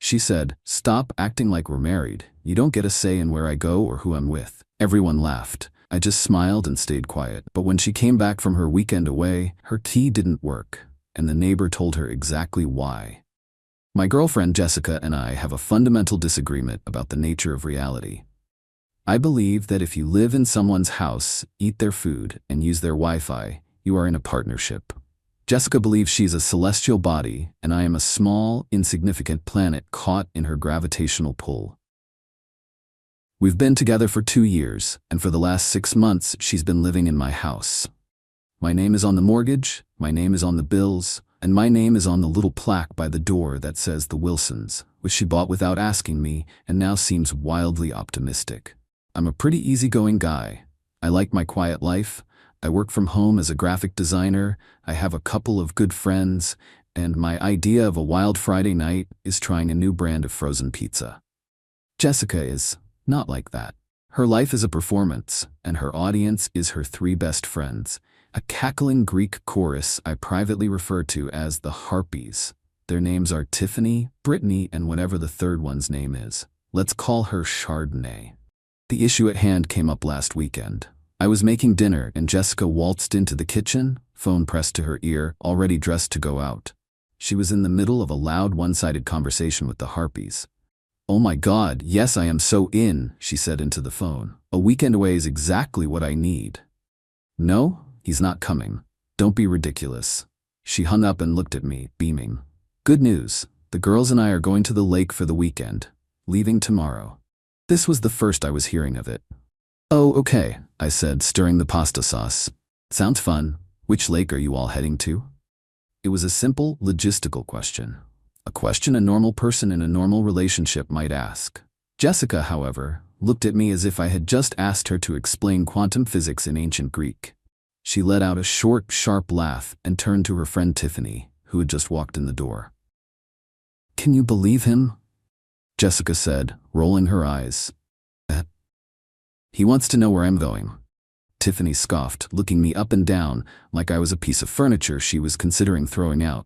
She said, "Stop acting like we're married. You don't get a say in where I go or who I'm with." Everyone laughed. I just smiled and stayed quiet. But when she came back from her weekend away, her tea didn't work, and the neighbor told her exactly why. My girlfriend Jessica and I have a fundamental disagreement about the nature of reality. I believe that if you live in someone's house, eat their food, and use their Wi-Fi, you are in a partnership. Jessica believes she's a celestial body, and I am a small, insignificant planet caught in her gravitational pull. We've been together for 2 years, and for the last 6 months, she's been living in my house. My name is on the mortgage, my name is on the bills, and my name is on the little plaque by the door that says the Wilsons, which she bought without asking me and now seems wildly optimistic. I'm a pretty easygoing guy. I like my quiet life. I work from home as a graphic designer. I have a couple of good friends, and my idea of a wild Friday night is trying a new brand of frozen pizza. Jessica is not like that. Her life is a performance, and her audience is her 3 best friends, a cackling Greek chorus I privately refer to as the Harpies. Their names are Tiffany, Brittany, and whatever the third one's name is. Let's call her Chardonnay. The issue at hand came up last weekend. I was making dinner and Jessica waltzed into the kitchen, phone pressed to her ear, already dressed to go out. She was in the middle of a loud one-sided conversation with the Harpies. "Oh my God, yes, I am so in," she said into the phone. "A weekend away is exactly what I need." "No, he's not coming. Don't be ridiculous." She hung up and looked at me, beaming. "Good news. The girls and I are going to the lake for the weekend, leaving tomorrow." This was the first I was hearing of it. "Oh, okay," I said, stirring the pasta sauce. "Sounds fun. Which lake are you all heading to?" It was a simple, logistical question. A question a normal person in a normal relationship might ask. Jessica, however, looked at me as if I had just asked her to explain quantum physics in ancient Greek. She let out a short, sharp laugh and turned to her friend Tiffany, who had just walked in the door. "Can you believe him?" Jessica said, rolling her eyes. "He wants to know where I'm going." Tiffany scoffed, looking me up and down like I was a piece of furniture she was considering throwing out.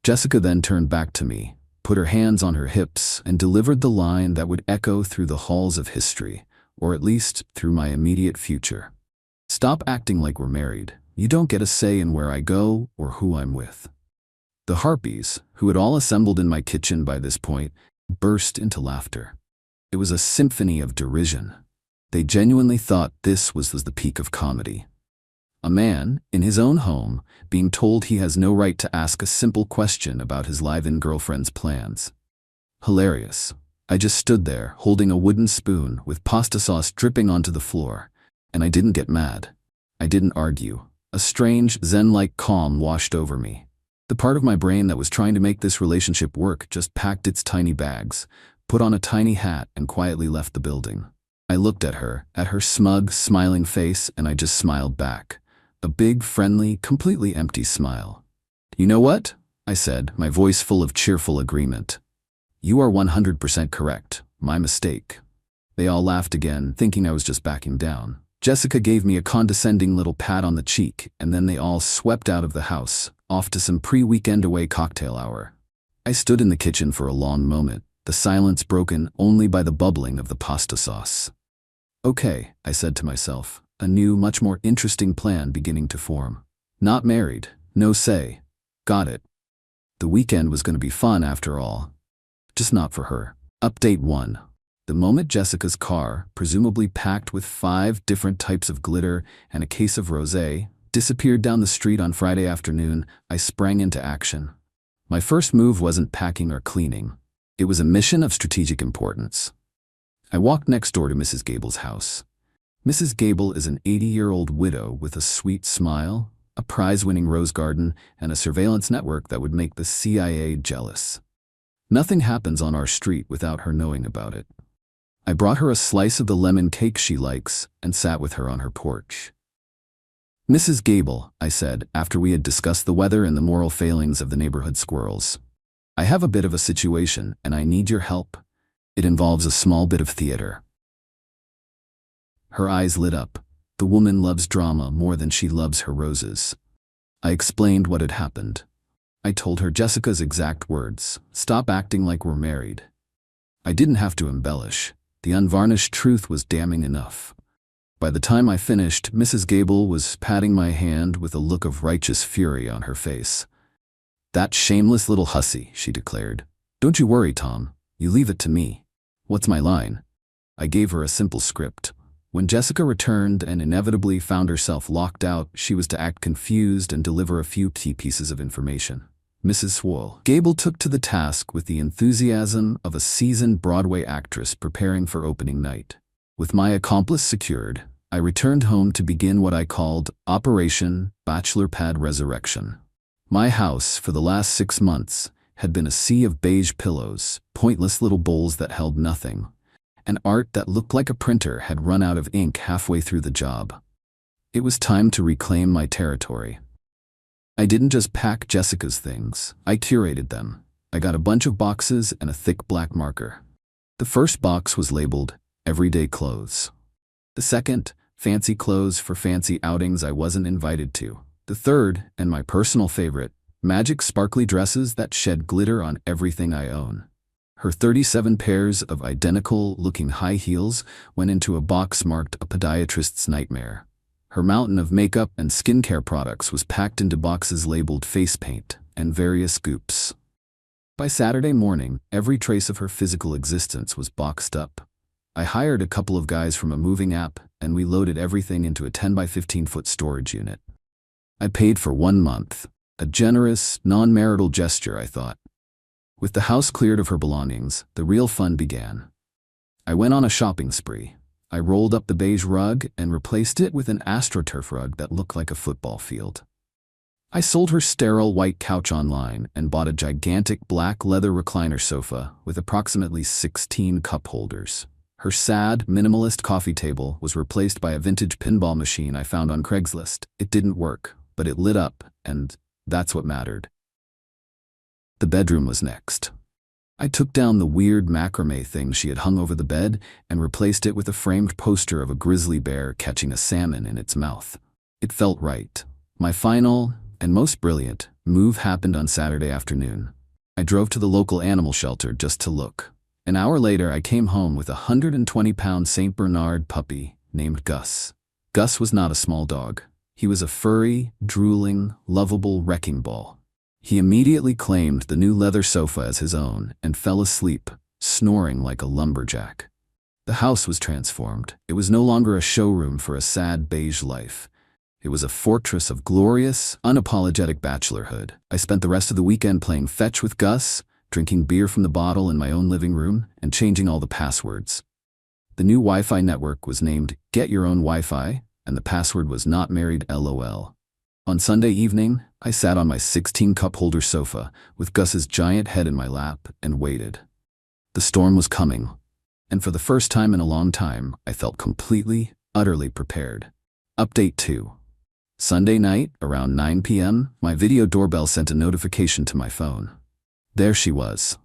Jessica then turned back to me, put her hands on her hips, and delivered the line that would echo through the halls of history, or at least through my immediate future. "Stop acting like we're married. You don't get a say in where I go or who I'm with." The Harpies, who had all assembled in my kitchen by this point, burst into laughter. It was a symphony of derision. They genuinely thought this was the peak of comedy. A man, in his own home, being told he has no right to ask a simple question about his live-in girlfriend's plans. Hilarious. I just stood there, holding a wooden spoon with pasta sauce dripping onto the floor, and I didn't get mad. I didn't argue. A strange, zen-like calm washed over me. The part of my brain that was trying to make this relationship work just packed its tiny bags, put on a tiny hat, and quietly left the building. I looked at her smug, smiling face, and I just smiled back. A big, friendly, completely empty smile. "You know what?" I said, my voice full of cheerful agreement. "You are 100% correct. My mistake." They all laughed again, thinking I was just backing down. Jessica gave me a condescending little pat on the cheek, and then they all swept out of the house, off to some pre-weekend away cocktail hour. I stood in the kitchen for a long moment, the silence broken only by the bubbling of the pasta sauce. "Okay," I said to myself, a new, much more interesting plan beginning to form. Not married, no say. Got it. The weekend was going to be fun after all. Just not for her. Update 1. The moment Jessica's car, presumably packed with 5 different types of glitter and a case of rosé, disappeared down the street on Friday afternoon, I sprang into action. My first move wasn't packing or cleaning. It was a mission of strategic importance. I walked next door to Mrs. Gable's house. Mrs. Gable is an 80-year-old widow with a sweet smile, a prize-winning rose garden, and a surveillance network that would make the CIA jealous. Nothing happens on our street without her knowing about it. I brought her a slice of the lemon cake she likes and sat with her on her porch. "Mrs. Gable," I said, after we had discussed the weather and the moral failings of the neighborhood squirrels, "I have a bit of a situation and I need your help. It involves a small bit of theater." Her eyes lit up. The woman loves drama more than she loves her roses. I explained what had happened. I told her Jessica's exact words. Stop acting like we're married. I didn't have to embellish. The unvarnished truth was damning enough. By the time I finished, Mrs. Gable was patting my hand with a look of righteous fury on her face. That shameless little hussy, she declared. Don't you worry, Tom. You leave it to me. What's my line? I gave her a simple script. When Jessica returned and inevitably found herself locked out, she was to act confused and deliver a few key pieces of information. Mrs. Swole. Gable took to the task with the enthusiasm of a seasoned Broadway actress preparing for opening night. With my accomplice secured, I returned home to begin what I called Operation Bachelor Pad Resurrection. My house, for the last 6 months, had been a sea of beige pillows, pointless little bowls that held nothing, and art that looked like a printer had run out of ink halfway through the job. It was time to reclaim my territory. I didn't just pack Jessica's things, I curated them. I got a bunch of boxes and a thick black marker. The first box was labeled Everyday Clothes. The second, Fancy Clothes for fancy outings I wasn't invited to. The third, and my personal favorite, Magic sparkly dresses that shed glitter on everything I own. Her 37 pairs of identical-looking high heels went into a box marked a podiatrist's nightmare. Her mountain of makeup and skincare products was packed into boxes labeled face paint and various goops. By Saturday morning, every trace of her physical existence was boxed up. I hired a couple of guys from a moving app, and we loaded everything into a 10 by 15-foot storage unit. I paid for 1 month. A generous, non-marital gesture, I thought. With the house cleared of her belongings, the real fun began. I went on a shopping spree. I rolled up the beige rug and replaced it with an AstroTurf rug that looked like a football field. I sold her sterile white couch online and bought a gigantic black leather recliner sofa with approximately 16 cup holders. Her sad, minimalist coffee table was replaced by a vintage pinball machine I found on Craigslist. It didn't work, but it lit up, and that's what mattered. The bedroom was next. I took down the weird macrame thing she had hung over the bed and replaced it with a framed poster of a grizzly bear catching a salmon in its mouth. It felt right. My final, and most brilliant, move happened on Saturday afternoon. I drove to the local animal shelter just to look. An hour later, I came home with a 120-pound St. Bernard puppy named Gus. Gus was not a small dog. He was a furry, drooling, lovable wrecking ball. He immediately claimed the new leather sofa as his own and fell asleep, snoring like a lumberjack. The house was transformed. It was no longer a showroom for a sad beige life. It was a fortress of glorious, unapologetic bachelorhood. I spent the rest of the weekend playing fetch with Gus, drinking beer from the bottle in my own living room, and changing all the passwords. The new Wi-Fi network was named Get Your Own Wi-Fi, and the password was Not Married LOL. On Sunday evening, I sat on my 16-cup holder sofa with Gus's giant head in my lap and waited. The storm was coming, and for the first time in a long time, I felt completely, utterly prepared. Update 2. Sunday night, around 9 p.m., my video doorbell sent a notification to my phone. There she was.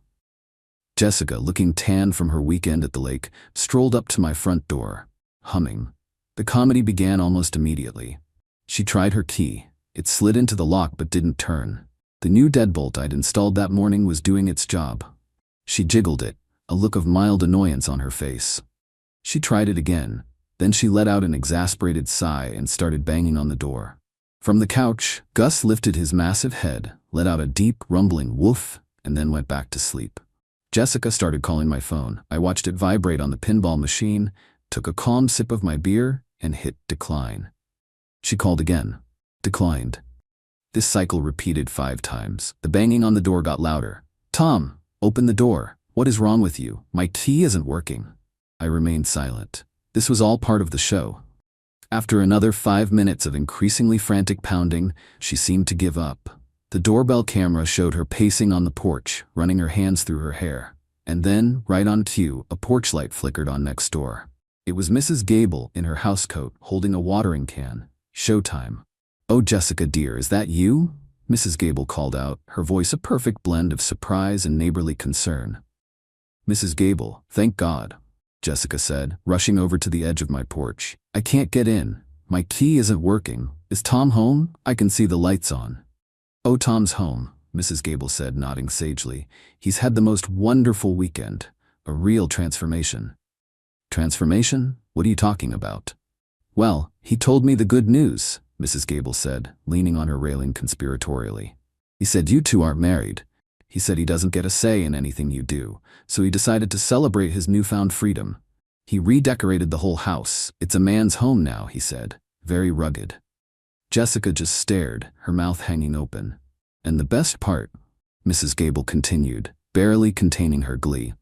Jessica, looking tan from her weekend at the lake, strolled up to my front door, humming. The comedy began almost immediately. She tried her key. It slid into the lock but didn't turn. The new deadbolt I'd installed that morning was doing its job. She jiggled it, a look of mild annoyance on her face. She tried it again. Then she let out an exasperated sigh and started banging on the door. From the couch, Gus lifted his massive head, let out a deep, rumbling woof, and then went back to sleep. Jessica started calling my phone. I watched it vibrate on the pinball machine, took a calm sip of my beer, and hit decline. She called again. Declined. This cycle repeated 5 times. The banging on the door got louder. "Tom, open the door. What is wrong with you? My key isn't working." I remained silent. This was all part of the show. After another 5 minutes of increasingly frantic pounding, she seemed to give up. The doorbell camera showed her pacing on the porch, running her hands through her hair. And then, right on cue, a porch light flickered on next door. It was Mrs. Gable in her housecoat, holding a watering can. Showtime. "Oh, Jessica dear, is that you?" Mrs. Gable called out, her voice a perfect blend of surprise and neighborly concern. "Mrs. Gable, thank God," Jessica said, rushing over to the edge of my porch. "I can't get in. My key isn't working. Is Tom home? I can see the lights on." "Oh, Tom's home. Mrs. Gable said, nodding sagely. He's had the most wonderful weekend. A real transformation. Transformation? What are you talking about? Well, he told me the good news, Mrs. Gable said, leaning on her railing conspiratorially. He said you two aren't married. He said he doesn't get a say in anything you do, so he decided to celebrate his newfound freedom. He redecorated the whole house. It's a man's home now, he said, very rugged. Jessica just stared, her mouth hanging open. And the best part, Mrs. Gable continued, barely containing her glee.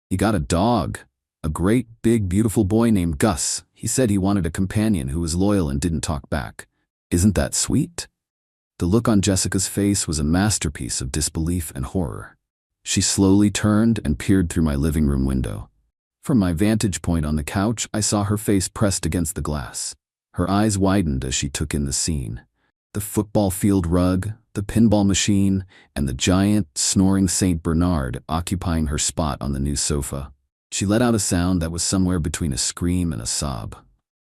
He got a dog. A great, big, beautiful boy named Gus. He said he wanted a companion who was loyal and didn't talk back. Isn't that sweet? The look on Jessica's face was a masterpiece of disbelief and horror. She slowly turned and peered through my living room window. From my vantage point on the couch, I saw her face pressed against the glass. Her eyes widened as she took in the scene. The football field rug, the pinball machine, and the giant, snoring Saint Bernard occupying her spot on the new sofa. She let out a sound that was somewhere between a scream and a sob.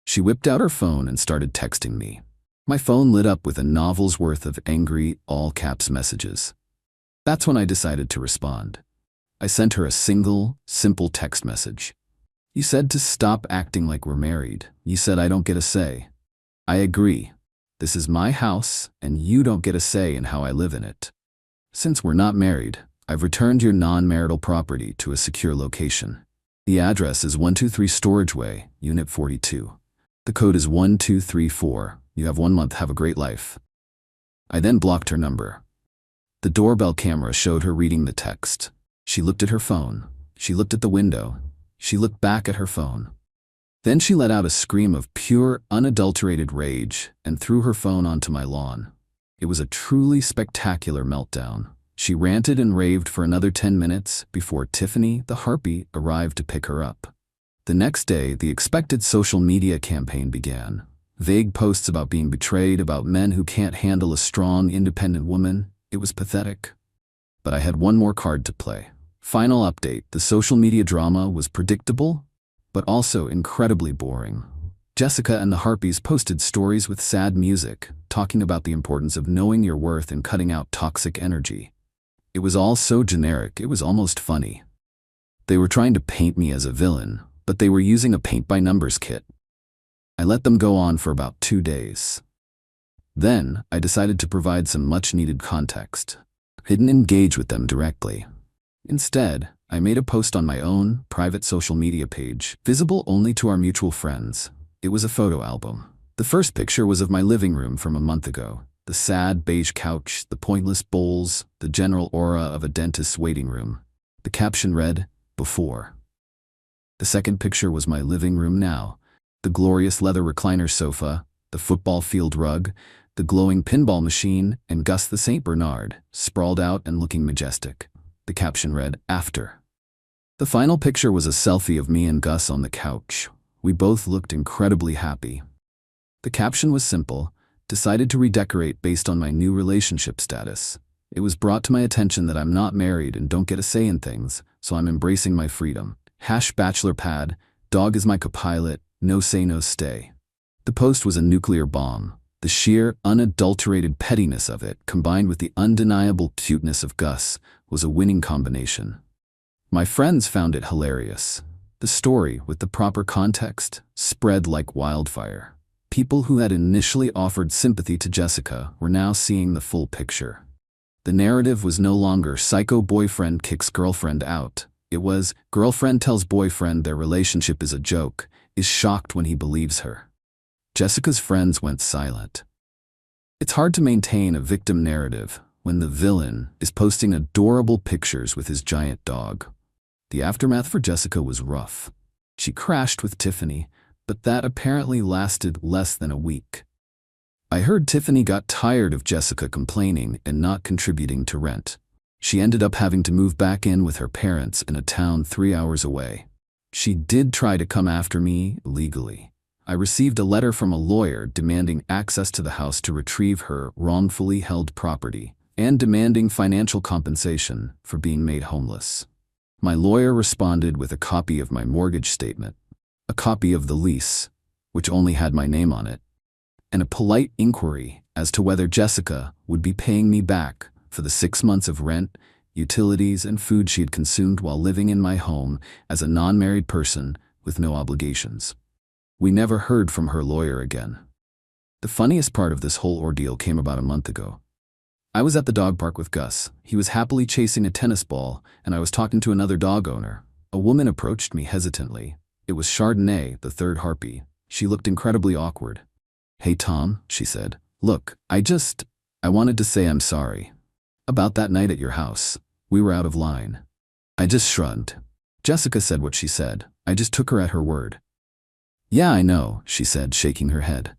She whipped out her phone and started texting me. My phone lit up with a novel's worth of angry, all-caps messages. That's when I decided to respond. I sent her a single, simple text message. You said to stop acting like we're married. You said I don't get a say. I agree. This is my house, and you don't get a say in how I live in it. Since we're not married, I've returned your non-marital property to a secure location. The address is 123 Storage Way, Unit 42. The code is 1234. You have 1 month. Have a great life. I then blocked her number. The doorbell camera showed her reading the text. She looked at her phone. She looked at the window. She looked back at her phone. Then she let out a scream of pure, unadulterated rage and threw her phone onto my lawn. It was a truly spectacular meltdown. She ranted and raved for another 10 minutes before Tiffany, the harpy, arrived to pick her up. The next day, the expected social media campaign began. Vague posts about being betrayed, about men who can't handle a strong, independent woman. It was pathetic. But I had one more card to play. Final update: the social media drama was predictable, but also incredibly boring. Jessica and the Harpies posted stories with sad music, talking about the importance of knowing your worth and cutting out toxic energy. It was all so generic, it was almost funny. They were trying to paint me as a villain, but they were using a paint-by-numbers kit. I let them go on for about 2 days. Then, I decided to provide some much-needed context. I didn't engage with them directly. Instead, I made a post on my own, private social media page, visible only to our mutual friends. It was a photo album. The first picture was of my living room from a month ago. The sad beige couch, the pointless bowls, the general aura of a dentist's waiting room. The caption read, "Before." The second picture was my living room now. The glorious leather recliner sofa, the football field rug, the glowing pinball machine, and Gus the Saint Bernard, sprawled out and looking majestic. The caption read, "After." The final picture was a selfie of me and Gus on the couch. We both looked incredibly happy. The caption was simple: decided to redecorate based on my new relationship status. It was brought to my attention that I'm not married and don't get a say in things, so I'm embracing my freedom. #bachelor pad, dog is my copilot, no say no stay. The post was a nuclear bomb. The sheer, unadulterated pettiness of it, combined with the undeniable cuteness of Gus, was a winning combination. My friends found it hilarious. The story, with the proper context, spread like wildfire. People who had initially offered sympathy to Jessica were now seeing the full picture. The narrative was no longer psycho boyfriend kicks girlfriend out. It was girlfriend tells boyfriend their relationship is a joke, is shocked when he believes her. Jessica's friends went silent. It's hard to maintain a victim narrative when the villain is posting adorable pictures with his giant dog. The aftermath for Jessica was rough. She crashed with Tiffany, but that apparently lasted less than a week. I heard Tiffany got tired of Jessica complaining and not contributing to rent. She ended up having to move back in with her parents in a town 3 hours away. She did try to come after me legally. I received a letter from a lawyer demanding access to the house to retrieve her wrongfully held property and demanding financial compensation for being made homeless. My lawyer responded with a copy of my mortgage statement, a copy of the lease, which only had my name on it, and a polite inquiry as to whether Jessica would be paying me back for the 6 months of rent, utilities, and food she had consumed while living in my home as a non-married person with no obligations. We never heard from her lawyer again. The funniest part of this whole ordeal came about a month ago. I was at the dog park with Gus. He was happily chasing a tennis ball, and I was talking to another dog owner. A woman approached me hesitantly. It was Chardonnay, the third harpy. She looked incredibly awkward. "Hey Tom," she said. "Look, I wanted to say I'm sorry. About that night at your house. We were out of line." I just shrugged. Jessica said what she said. I just took her at her word. "Yeah, I know," she said, shaking her head.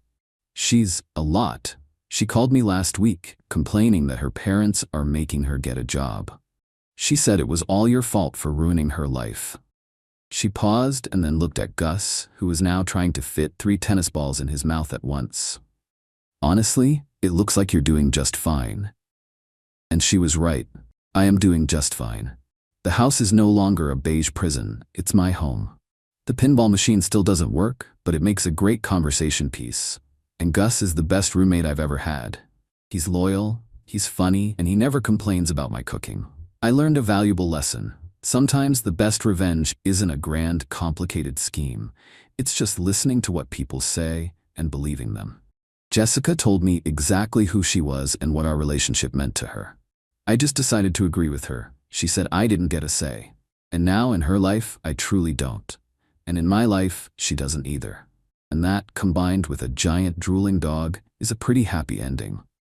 "She's a lot. She called me last week, complaining that her parents are making her get a job. She said it was all your fault for ruining her life." She paused and then looked at Gus, who was now trying to fit 3 tennis balls in his mouth at once. "Honestly, it looks like you're doing just fine." And she was right. I am doing just fine. The house is no longer a beige prison, it's my home. The pinball machine still doesn't work, but it makes a great conversation piece. And Gus is the best roommate I've ever had. He's loyal, he's funny, and he never complains about my cooking. I learned a valuable lesson. Sometimes the best revenge isn't a grand, complicated scheme. It's just listening to what people say and believing them. Jessica told me exactly who she was and what our relationship meant to her. I just decided to agree with her. She said I didn't get a say. And now in her life, I truly don't. And in my life, she doesn't either. And that, combined with a giant drooling dog, is a pretty happy ending.